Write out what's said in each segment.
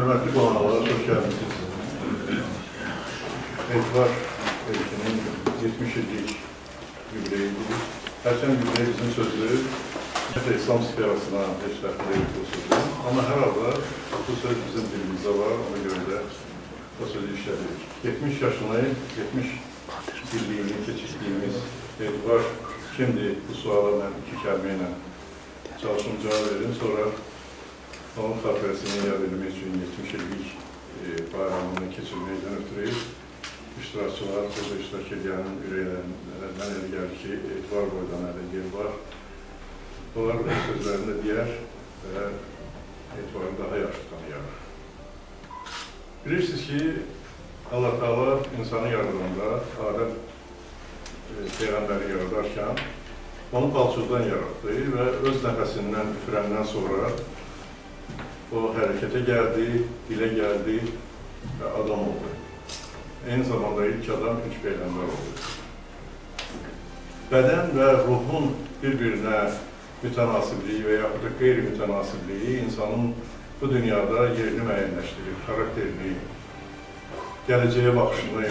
Hörmətli qonaqlar, xoş gəlmişsiniz. Etibar ELkinin 70 illik yubileyidir. Hərçən yubileyi bizim sözü İslam sferasına heç dəxil deyil bu sözü. Amma hər halda bu söz bizim dilimizdə var, ona görə də o sözü işlədirik. 70 yaşını, 70 illiyini keçirdiyimiz Etibar kimdir? Bu suala mən iki kəlmə ilə çalışım cavab verin. Sonra onun xatirəsini yad edilmək üçün 70 illik bayramını keçirməkdən ötürü iştirakçılar, burada iştirak edənin ürəklərindən elə gəlir ki, Etibar boydan ələ yer var. Onlar bu sözlərində deyər və Etibarı daha yaxşı tanıyar. Bilirsiniz ki, Allah Teala insanı yaradanda, Adəm Peyğəmbəri yaradarkən onu palçıqdan yaratdı və öz nəfəsindən üfürəndən sonra o hərəkətə gəldi, dilə gəldi və adam oldu. Eyni zamanda ilk adam üç peyğəmbər oldu. Bədən və ruhun bir-birinə mütənasibliyi və yaxud da qeyri-mütənasibliyi insanın bu dünyada yerini müəyyənləşdirir, xarakterini, gələcəyə baxışını,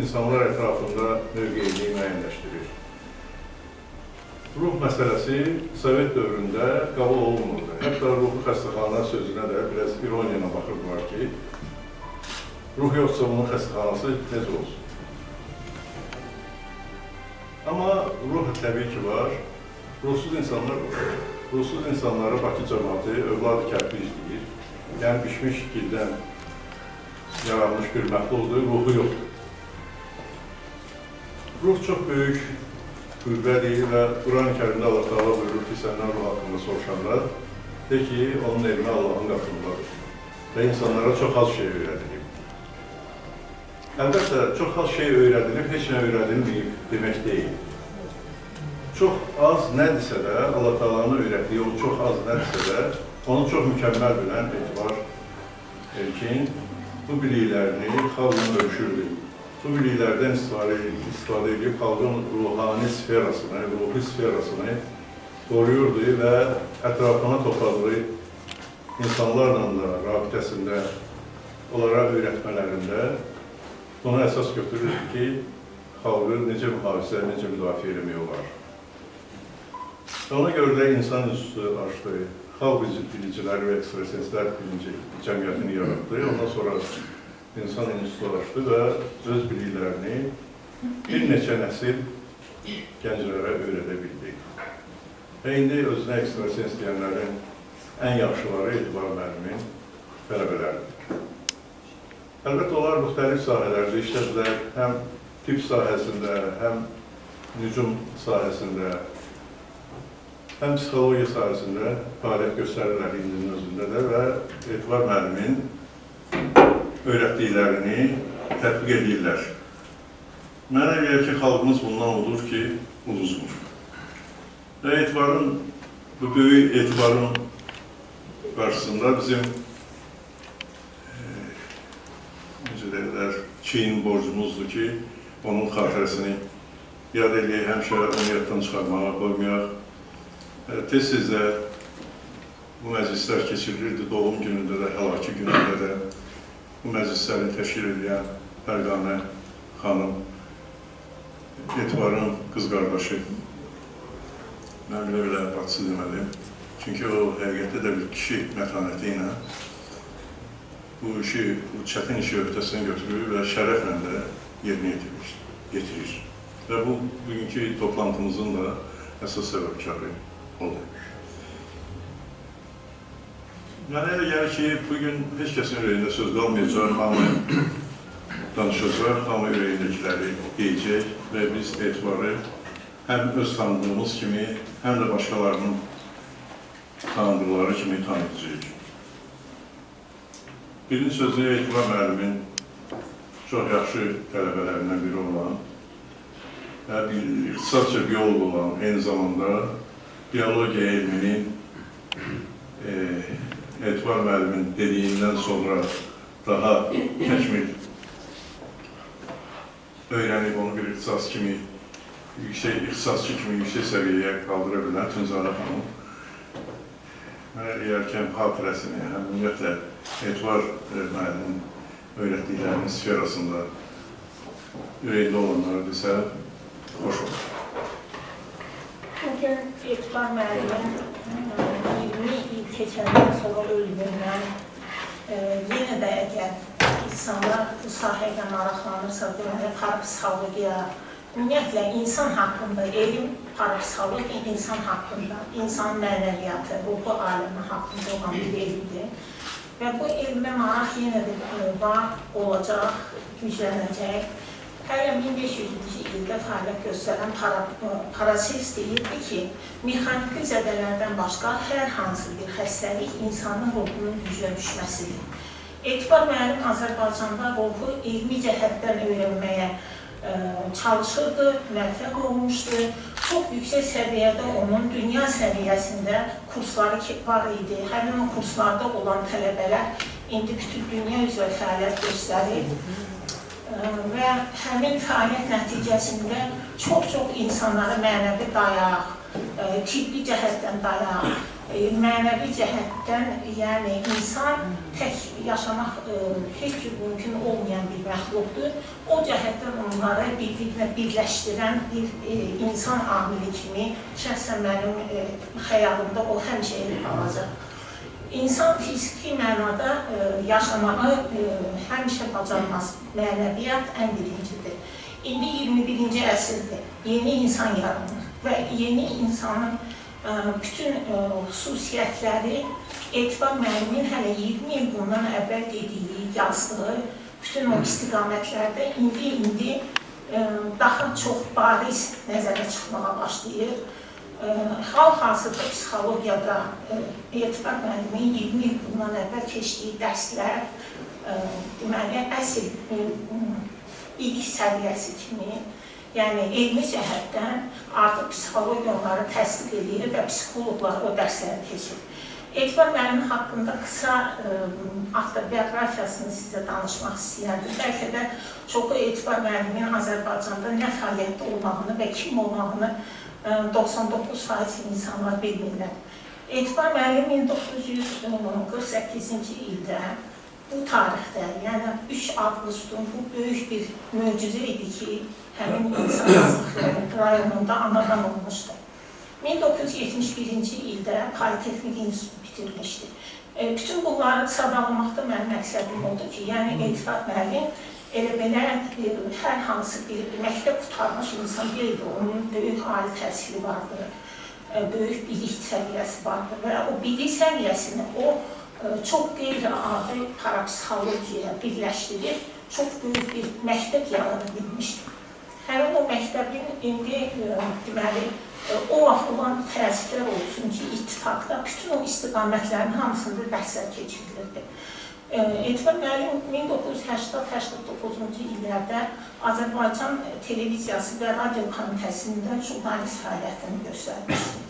insanlar ətrafında mövqeyini müəyyənləşdirir. Ruh məsələsi Sovet dövründə qəbul olunurdu. Hətta ruhu xəstəxana sözünə də biraz ironiya ilə baxırdılar ki, ruh yoxsa bunun xəstəxanası necə olsun? Amma ruh təbii ki var, ruhsuz insanlar var. Ruhsuz insanlara Bakı cəmaatı övlad-ı kərpic deyir. Yəni pişmiş gildən yaranmış bir məxluqdur, ruhu yoxdur. Ruh çox böyük qüvvədir və Quran-ı Kərimdə Allah Teala buyurur ki, səndən ruh haqqında soruşanlar, de ki, onun elmi Allahın qatındadır və insanlara çox az şey öyrədilib. Əlbəttə, çox az şey öyrədilib, heç nə öyrədilməyib demək deyil. Çox az nədirsə də, Allah Teala'nın öyrətdiyi o çox az nədirsə də, onu çox mükəmməl bilən Etibar ELkin bu biliklərini xalqla bölüşürdü. Bu biliklərdən istifadə edib xalqın ruhani sferasını, ruhi sferasını qoruyurdu və ətrafına topladığı insanlarla da rabitəsində, onlara öyrətmələrində ona əsas götürürdü ki, xalqı necə mühafizə, necə müdafiə etmək olar. Ona görə də insan institutu açdı, xalq biliciləri və ekstrasenslər birinci cəmiyyətini yaratdı. Ondan sonra insan institutu açdı və öz biliklərini bir neçə nəsil gənclərə öyrədə bildi. Və indi özünə ekstrasens deyənlərin ən yaxşıları Etibar Mərhumin tələbələridir. Əlbəttə, onlar müxtəlif sahələrdə işlədilər, həm tibb sahəsində, həm nücum sahəsində, həm psixologiya sahəsində fəaliyyət göstərirlər indinin özündə də və Etibar Mərhumin öyrətdiklərini tətbiq edirlər. Mənə gəlir ki, xalqımız bundan olur ki, uduzmur. Və etibarın, bu böyük etibarın qarşısında bizim necə deyirlər, çiyin borcumuzdur ki, onun xatirəsini yad eləyək, həmişə onu yaddan çıxarmağa qoymayaq. Tez-tez də bu məclislər keçirilirdi, doğum günündə də, həlaki günündə də bu məclisləri təşkil edən Fərqanə xanım, Etibarın qız qardaşı, mən belə bacısı demədim. Çünki o həqiqətdə də bir kişi mətanəti ilə bu işi, bu çətin işi öhdəsindən götürür və şərəflə də yerinə yetirir. Və bu, bugünkü toplantımızın da əsas səbəbkarı odur. Mənə elə gəlir ki, bugün heç kəsin ürəyində söz qalmayacaq, hamı danışacaq, hamı ürəyindəkiləri deyəcək və biz Etibarı həm öz tanıdığımız kimi, həm də başqalarının tanıdıqları kimi tanıyacaq. Birinci sözü Etibar Mərhumin çox yaxşı tələbələrindən biri olan və ixtisasca biyolog olan, eyni zamanda biologiya elminin Etibar Mərhumin dediyindən sonra daha təkmil öyrənib onu bir ixtisasçı kimi yüksək səviyyəyə qaldıra bilən Tünzarə xanım Elkin xatirəsini, həm ümumiyyətlə Etibar müəllimin öyrətdiklərinin sferasında ürəkdə olanları desə, xoş olur. Bugün Etibar müəllimin 20 il keçəndən sonra öldüyündən yenə də əgər insanlar bu sahəyə maraqlanırsa, deməli, parapsixologiya, ümumiyyətlə, insan haqqında elm, parapsixologiya insan haqqında, insan mənəviyyatı, ruhu aləmi haqqında olan bir elmdir. Və bu elmə maraq yenə də var, olacaq, güclənəcək. Hələ 1500-cü ildə fəaliyyət göstərən parapsixoloq deyirdi ki, mexaniki zədələrdən başqa hər hansı bir xəstəlik insanın ruhunun güclə düşməsidir. Etibar müəllim Azərbaycanda ruhu elmi cəhətdən öyrənməyə çalışırdı, müvəffəq olmuşdu. Çox yüksək səviyyədə onun dünya səviyyəsində kursları var idi. Həmin o kurslarda olan tələbələr indi bütün dünya üzrə fəaliyyət göstərir. Və həmin fəaliyyət nəticəsində çox-çox insanlara mənəvi dayaq, tibbi cəhətdən dayaq, mənəvi cəhətdən, yəni insan tək yaşamaq heç cür mümkün olmayan bir məxluqdur. O cəhətdən onları bir-birinə birləşdirən bir insan amili kimi şəxsən mənim xəyalımda o həmişə qalacaq. İnsan fiziki mənada yaşamağı həmişə bacarmaz. Mənəviyyat ən birincidir. İndi 21-ci əsrdir. Yeni insan yaranır və yeni insanın bütün xüsusiyyətləri Etibar müəllimin hələ 20 il bundan əvvəl dediyi, yazdığı bütün o istiqamətlərdə indi daha çox bariz nəzərə çıxmağa başlayır. Hal-hazırda psixologiyada Etibar müəllimin 20 il bundan əvvəl keçdiyi dərslər, deməli, əsl illik səviyyəsi kimi, yəni elmi cəhətdən artıq psixologiya onları təsdiq edir və psixoloqlar o dərsləri keçir. Etibar müəllimin haqqında qısa avtobiografiyasını sizə danışmaq istəyərdim. Bəlkə də çoxu Etibar müəllimin Azərbaycanda nə fəaliyyətdə olmağını və kim olmağını 99% insanlar bilmirlər. Etibar müəllim 1948-ci ildə bu tarixdə, yəni 3 avqustun bu böyük bir möcüzə idi ki, həmin insan yazlıqları rayonunda anadan olmuşdu. 1971-ci ildə Politexnik İnstitutu bitirmişdi. Bütün bunları sadalamaqda mənim məqsədim oldu ki, yəni Etibar müəllim elə belə hər hansı bir məktəb qurtarmış insan deyildi, onun böyük ali təhsili vardı, böyük bilik səviyyəsi vardı və o bilik səviyyəsini o çox qeyri-adi parapsixologiyaya birləşdirib, çox böyük bir məktəb yarada bilmişdir. Həmin o məktəbin indi, deməli, o vaxt olan təəssüflər olsun ki, ittifaqda bütün o istiqamətlərin hamısında bəhslər keçirilirdi. Etibar müəllim 1980-89-cu illərdə Azərbaycan televiziyası və radio komitəsində jurnalist fəaliyyətini göstərmişdir.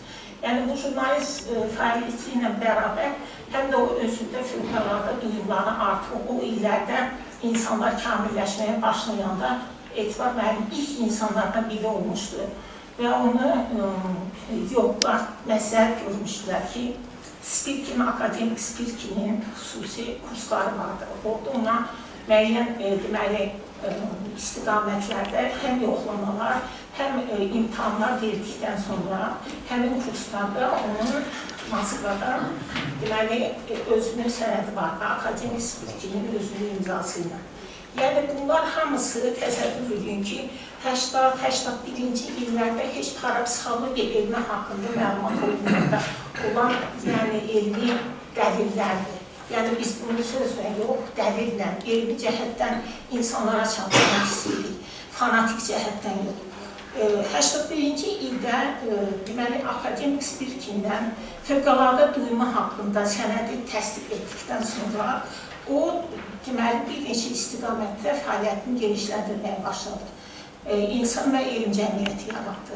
Yəni, bu jurnalist fəaliyyəti ilə bərabər həm də o özündə fövqəladə duyumları artıq o illərdə insanlar kamilləşməyə başlayanda Etibar müəllim ilk insanlardan biri olmuşdu və onu yoxlar məsləhət görmüşdülər ki, Sputnik, akademik Sputnik'in xüsusi kursları vardır. Orada ona müəyyən deməli istiqamətlərdə həm yoxlamalar, həm imtahanlar verdikdən sonra həmin kurslarda onun Moskvada deməli özünün sənədi vardı, akademik Sputnik'in özünün imzası ilə. Yəni, bunlar hamısı təsəvvür edin ki, 80-81-ci illərdə heç parapsixologiya elmi haqqında məlumat olunmada olan elmi dəlillərdir. Yəni, biz bunu sözlə yox, dəlillə, elmi cəhətdən insanlara çatdırmaq istəyirik, fanatik cəhətdən yox. 81-ci ildə deməli, akademik Sputnik'dən fövqəladə duyma haqqında sənədi təsdiq etdikdən sonra o, deməli, bir neçə istiqamətdə fəaliyyətini genişləndirməyə başladı. İnsan və elm cəmiyyəti yaratdı.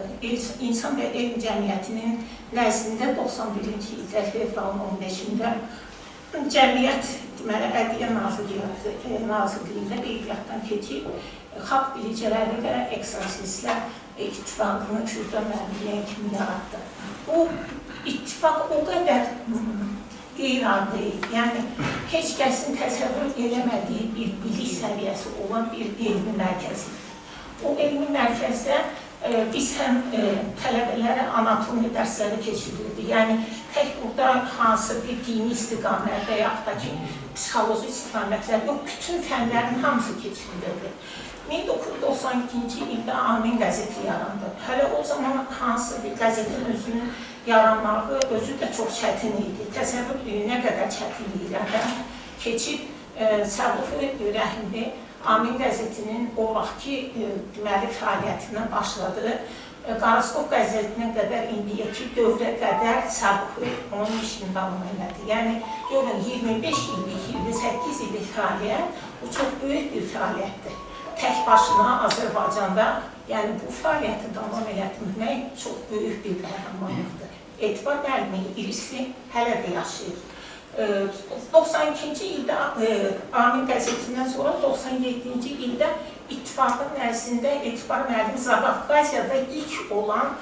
İnsan və elm cəmiyyətinin nəzdində 91-ci ildə fevralın 15-də cəmiyyət, deməli, Ədliyyə Nazirliyində qeydiyyatdan keçib, xalq bilicələri və ekstrasenslər ittifaqını Etibar ELkinin kimi yaratdı. Bu ittifaq o qədər qeyri-adi, yəni heç kəsin təsəvvür eləmədiyi bir bilik səviyyəsi olan bir elmi mərkəzi. O elmi mərkəzdə biz həm tələbələrə anatomi dərsləri keçirilirdi. Yəni, tək burada hansı bir dini istiqamət və yaxud da ki, psixoloji istiqamətlər yox, bütün fənlərin hamısı keçirilirdi. 1992-ci ildə Amin qəzeti yarandı. Hələ o zaman hansı bir qəzetin özünün yaranmağı özü də çox çətin idi. Təsəvvür edin, nə qədər çətinliklərdən keçib Səbuhi Rəhimli Amin qəzetinin o vaxtki deməli fəaliyyətindən başladı. Qaraskop qəzetinə qədər indiyəki dövrə qədər Səbuhi onun işini davam elədi. Yəni, 25 illik, 28 illik fəaliyyət, bu çox böyük bir fəaliyyətdir. Tək başına Azərbaycanda, yəni bu fəaliyyəti davam elətdirmək çox böyük bir qəhrəmanlıqdır. Etibar Elkin'in irisi hələ də yaşayır. 92-ci ildə Amin qəzetindən sonra 97-ci ildə İttifaqın nəzdində Etibar Elkin Zabaqaziyada ilk olan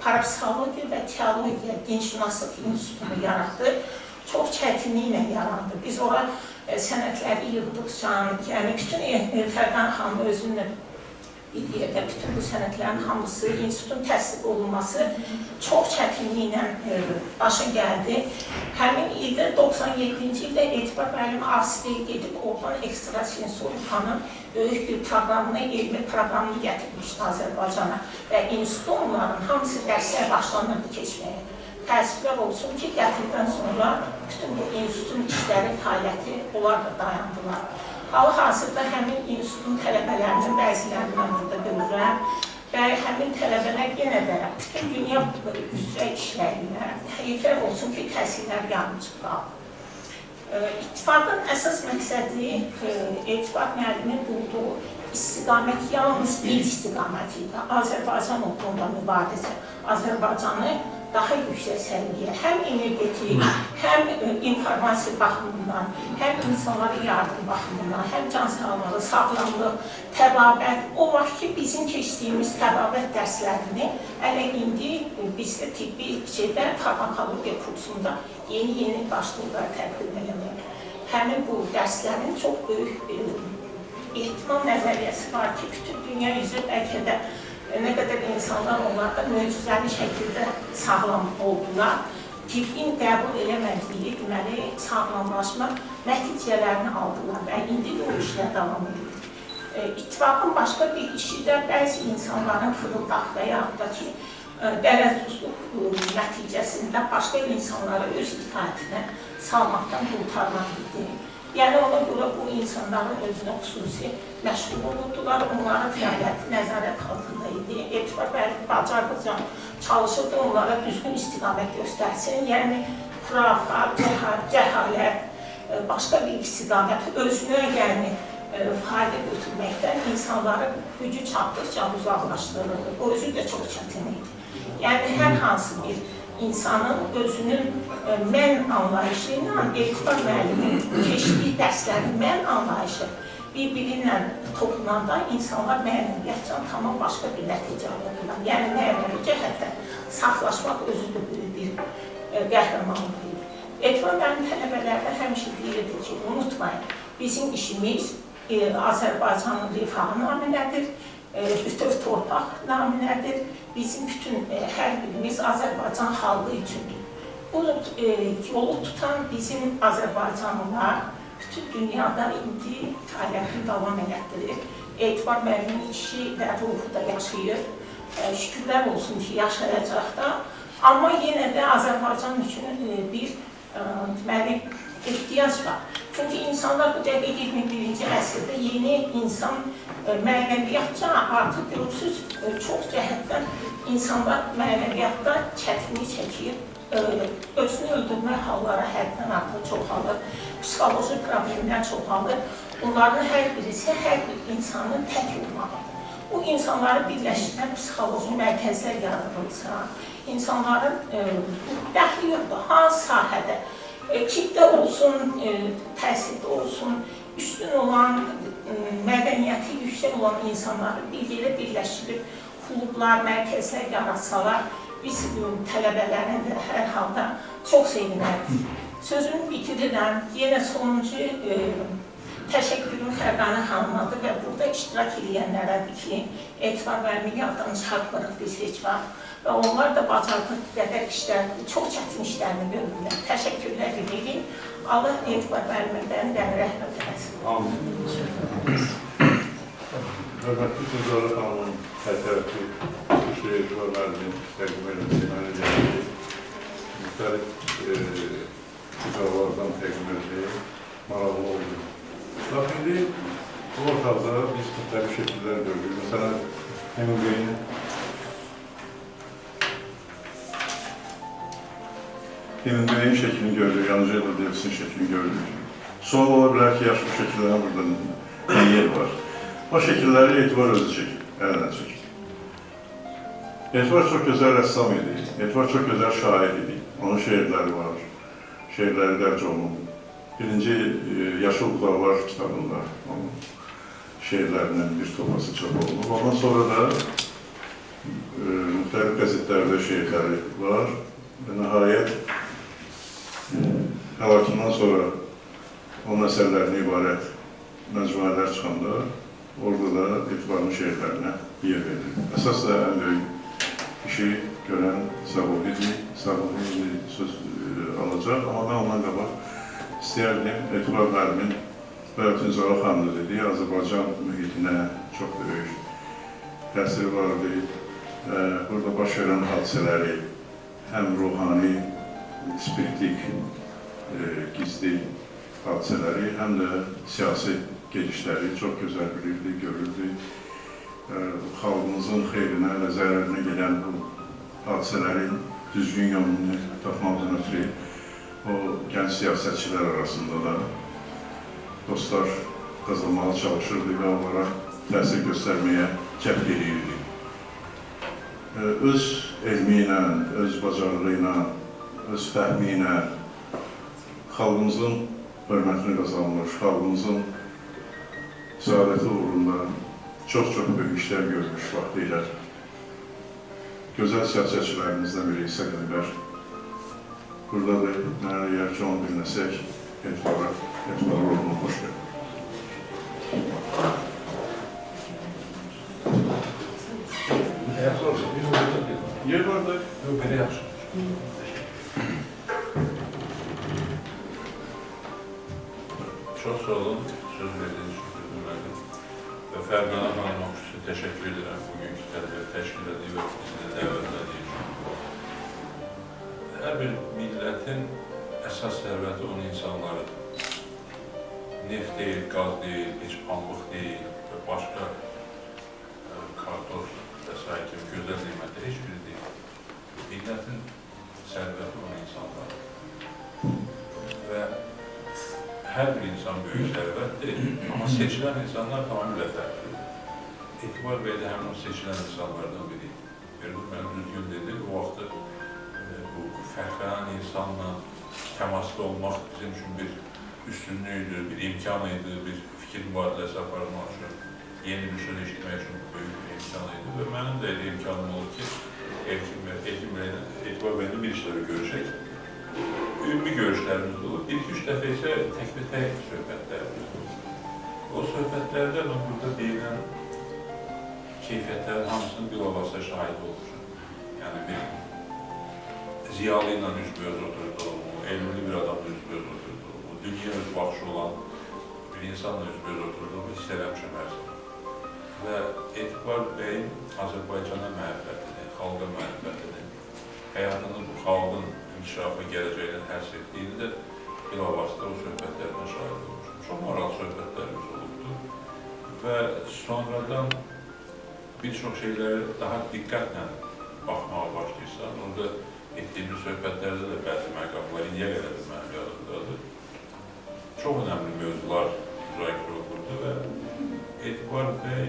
parapsixologiya və teologiya dinşünaslıq institutunu yaratdı. Çox çətinliklə yarandı. Biz ora sənətləri yığdıqca, yəni bütün Fərqan xanım özünlə birlikdə bütün bu sənətlərin hamısı, institutun təsdiq olunması çox çətinliklə başa gəldi. Həmin ildə, 97-ci ildə Etibar Elkin Avstriyaya gedib, oradan ekstrasens böyük bir proqramını, elmi proqramını gətirmişdi Azərbaycana və institut onların hamısı dərslər başlanırdı keçməyə. Təəssüflər olsun ki, gətirdən sonra bütün bu institutun işləri, fəaliyyəti, onlar da dayandılar. Hal-hazırda həmin institutun tələbələrinin bəzilərindən burada görürəm və həmin tələbələr yenə də bütün dünya üzrə işləyirlər. Həqiqət olsun ki, təhsillər yarımçıq qaldı. İttifaqın əsas məqsədi Etibar Elkin'in bulduğu istiqamət yalnız bir istiqamət idi. Azərbaycan olduğunda mübarizə. Azərbaycanı daha yüksək səviyyəyə, həm energetik, həm informasiya baxımından, həm insanlara yardım baxımından, həm can sağlığı, sağlamlıq, təbabət, o vaxt ki, bizim keçdiyimiz təbabət dərslərini hələ indi bizdə tibbi şeydə, farmakologiya kursunda yeni başlıqlar tədbir eləmək. Həmin bu dərslərin çox böyük ehtimal nəzəriyyəsi var ki, bütün dünya üzrə bəlkə də nə qədər insanlar onlarda möcüzəli şəkildə sağlam oldular. Tibbin qəbul eləmədiyi, deməli, sağlamlaşma nəticələrini aldılar və indi də o işlər davam edir. İttifaqın başqa bir işi də bəzi insanların fırıldaq və yaxud da ki, dərəcəsuzluq nəticəsində başqa insanları öz itaətinə salmaqdan qurtarmaq idi. Yəni, ona görə bu insanların özünə xüsusi məşğul olurdular, onların fəaliyyəti nəzarət altında idi. Etibar bacardıqca çalışırdı, onlara düzgün istiqamət göstərsin. Yəni, xurafat, cəhalət, başqa bir istiqamət, özünə yəni fayda götürməkdən insanları gücü çatdıqca uzaqlaşdırırdı. O özü də çox çətin idi. Yəni, hər hansı bir insanın özünün mən anlayışı ilə Etibar Elkin'in keçdiyi dərslərin mən anlayışı bir-birinlə toxunanda insanlar mənəviyyatcan tamam başqa bir nəticə alırlar. Yəni, mənəvi cəhətdən saflaşmaq özü də böyük bir qəhrəmanlıq idi. Etibar Elkin tələbələrdə həmişə deyirdi ki, unutmayın, bizim işimiz Azərbaycanın rifahı naminədir, bütöv torpaq naminədir, bizim bütün hər birimiz Azərbaycan xalqı üçündür. Bu yolu tutan bizim Azərbaycanlılar bütün dünyada indi fəaliyyətini davam elətdirir. Etibar Elkin'in işi və ruhu da yaşayır. Şükürlər olsun ki, yaşayacaq da. Amma yenə də Azərbaycan üçün bir deməli, ehtiyac var. Çünki insanlar bu dəqiqə 21-ci əsrdə yeni insan mənəviyyatca artıq görürsünüz, çox cəhətdən insanlar mənəviyyatda çətinlik çəkir, özünü öldürmək halları həddən artıq çoxalır, psixoloji problemlər çoxalır. Bunların hər birisi hər bir insanın tək olmalıdır. Bu insanları birləşdirən psixoloji mərkəzlər yaradılsa, insanların dəxli yoxdur, hansı sahədə, kitle olsun, təhsildə olsun, üstün olan, mədəniyyəti yüksək olan insanları bir yerə birləşdirib, klublar, mərkəzlər yaratsalar, biz tələbələrin də hər halda çox sevinərdik. Sözümü bitirirəm. Yenə sonuncu təşəkkürüm Fərqanə xanımadır və burada iştirak edənlərədir ki, Etibar ELkinin yaddan çıxartmırıq biz heç vaxt. Və onlar da bacardığı qədər işlərini, çox çətin işlərini görürlər. Təşəkkürlər edirik. Allah Etibar ELkindən dəmir rəhmət eləsin. Amin. Hörmətli Etibar xanımın tərəfi çıxışı Etibar ELkinin təqdim edilməli gəldi. Müxtəlif icralardan təqdim edildi. Maraqlı oldu. Lakin indi bu ortada biz müxtəlif şəkillər görürük. Məsələn, İndi şəklini görürük, yalnızca Elnur'un şəklini görürük. Son ola bilər ki, yaşlı şəkillərin burada yer var. O şəkilləri Etibar özü çəkir, əlinə çəkir. Etibar çox gözəl rəssam idi, Etibar çox gözəl şair idi. Onun şeirləri var, şeirləri dərc olunur. Birinci Yaşıl Budaqlar kitabında onun şeirlərinin bir toplası çap olunur. Ondan sonra da müxtəlif qəzetlərdə şeirləri var. Və nəhayət, həlakından sonra onun əsərlərinə ibarət məcmuələr çıxanda, orada da Etibarın şeirlərinə yer verir. Əsas da ən böyük işi görən Sabahidi söz alacaq, amma mən ondan qabaq istəyərdim, Etibar ELkinin və Untitled xanımı dediyi Azərbaycan mühitinə çox böyük təsiri vardı. Burada baş verən hadisələri, həm ruhani, spiritik, gizli hadisələri, həm də siyasi gedişləri çox gözəl bilirdi, görürdü. Xalqımızın xeyrinə və zərərinə gələn bu hadisələrin düzgün yolunu tapmaqdan ötürü o gənc siyasətçilər arasında da dostlar qazanmağa çalışırdı və onlara təsir göstərməyə cəhd edirdi. Öz elmi ilə, öz bacarığı ilə, öz fəhmi ilə xalqımızın hörmətini qazanmış, xalqımızın səadəti uğrunda çox-çox böyük işlər görmüş vaxtıyla. Gözəl siyasətçilərimizdən biri İsa Qədibər buradadır. Mənə əgər ki, onu dinləsək, Etibar olmalı, xoş gəlir. Yer var da. Yox, belə yaxşı. Çox sağ olun, söz verdiyiniz üçün bilmədim. Və Fərqanə xanıma xüsusi təşəkkür edirəm bugünkü tədbir təşkil edib və bizi dəvətlədiyi üçün. Hər bir millətin əsas sərvəti onun insanlarıdır. Neft deyil, qaz deyil, heç pambıq deyil və başqa kartof və s. kimi gözəl qiymətlər heç biri deyil. Millətin sərvəti onun insanlarıdır. Və hər bir insan böyük sərvətdir, amma seçilən insanlar tamamilə fərqlidir. Etibar bəy də həmin o seçilən insanlardan biri. Elnur mənim düzgün dedi, o vaxtı bu fərqlənən insanla təmasda olmaq bizim üçün bir üstünlüydür, bir imkan idi, bir fikir mübadiləsi aparmaq üçün, yeni bir söz eşitmək üçün böyük bir imkan idi və mənim də imkanım olur ki, Etibar bəylə bir işləri görüşək. Ümumi görüşlərimiz olur. Bir-iki-üç dəfə isə tək-bir-tək söhbətlərimiz olur. O söhbətlərdə burada deyilən keyfiyyətlərin hamısının bilavasitə şahid olmuşam. Yəni bir ziyalı ilə üzbəüz oturduğumu, elmli bir adamla üzbəüz oturduğumu, dünya öz baxışı olan bir insanla üzbəüz oturduğumu hiss eləmişəm hər zaman. Və Etibar bəyin Azərbaycana məhəbbətini, xalqa məhəbbətini, həyatını bu xalqın inkişafı gələcəyinə hərs etdiyini də bilavasitə o söhbətlərdən şahid olmuşum. Çox maraqlı söhbətlərimiz olubdur və sonradan bir çox şeyləri daha diqqətlə baxmağa başlayırsan. Orada etdiyimiz söhbətlərdə də bəzi məqamlar indiyə qədər də mənim yadımdadır. Çox önəmli mövzular müzakirə olunurdu və Etibar bəy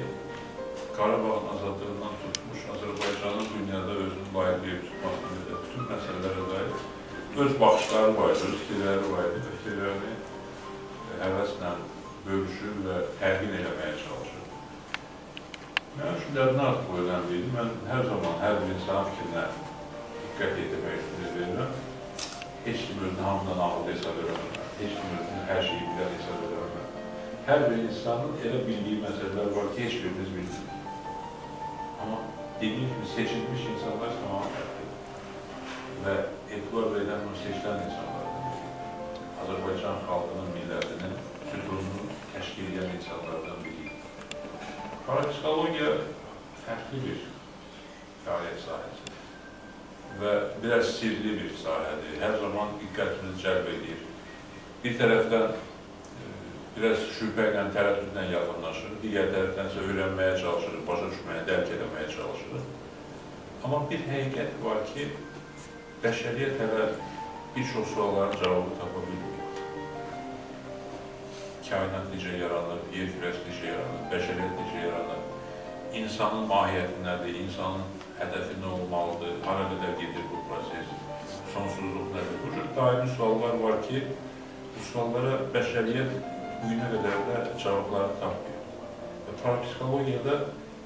Qarabağın azadlığından tutmuş, Azərbaycanın dünyada özünü layiqliyə tutmasını da bütün məsələlərə dair öz baxışları var idi, öz fikirləri var idi, fikirlərini həvəslə bölüşür və təqin eləməyə çalışır. Mənim üçün dərinə artıq bu önemli idi. Mən hər zaman hər bir insan fikrinə diqqət etmək verirəm. heç kim özünü hamıdan ağıllı hesab edəmir, heç kim özünü hər şeyi bilən hesab edəmir. Hər bir insanın elə bildiyi məsələlər var ki, heç birimiz bilmirik. Amma dediyim kimi seçilmiş insanlar tamam fərqlidir. Və etibar edən bunu seçilən insanlardan biri. Azərbaycan xalqının, millətinin sütununu təşkil edən insanlardan biri. Parapsixologiya fərqli bir fəaliyyət sahəsidir və biraz sirli bir sahədir. Hər zaman diqqətimizi cəlb edir. Bir tərəfdən biraz şübhə ilə, tərəddüdlə yaxınlaşır, digər tərəfdən isə öyrənməyə çalışırıq, başa düşməyə, dərk edəməyə çalışırıq. Amma bir həqiqət var ki, bəşəriyyət hələ bir çox sualların cavabını tapa bilmir. Kainat necə yaranır, yer kürəsi necə yaranır, bəşəriyyət necə yaranır, insanın mahiyyəti nədir, insanın hədəfi nə olmalıdır, hara qədər gedir bu proses, sonsuzluq nədir? Bu cür daimi suallar var ki, bu suallara bəşəriyyət bugünə qədər də cavabları tapmıyor. Və parapsixologiyada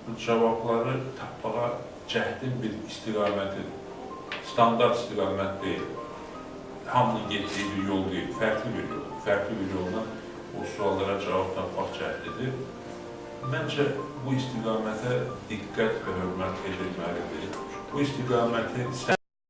bu cavabları tapmağa cəhdin bir istiqaməti, standart istiqamət deyil. Hamının getdiyi bir yol deyil, fərqli bir yol. Fərqli bir yolla o suallara cavab tapmaq cəhdidir. Məncə bu istiqamətə diqqət və hörmət edilməlidir. Bu istiqaməti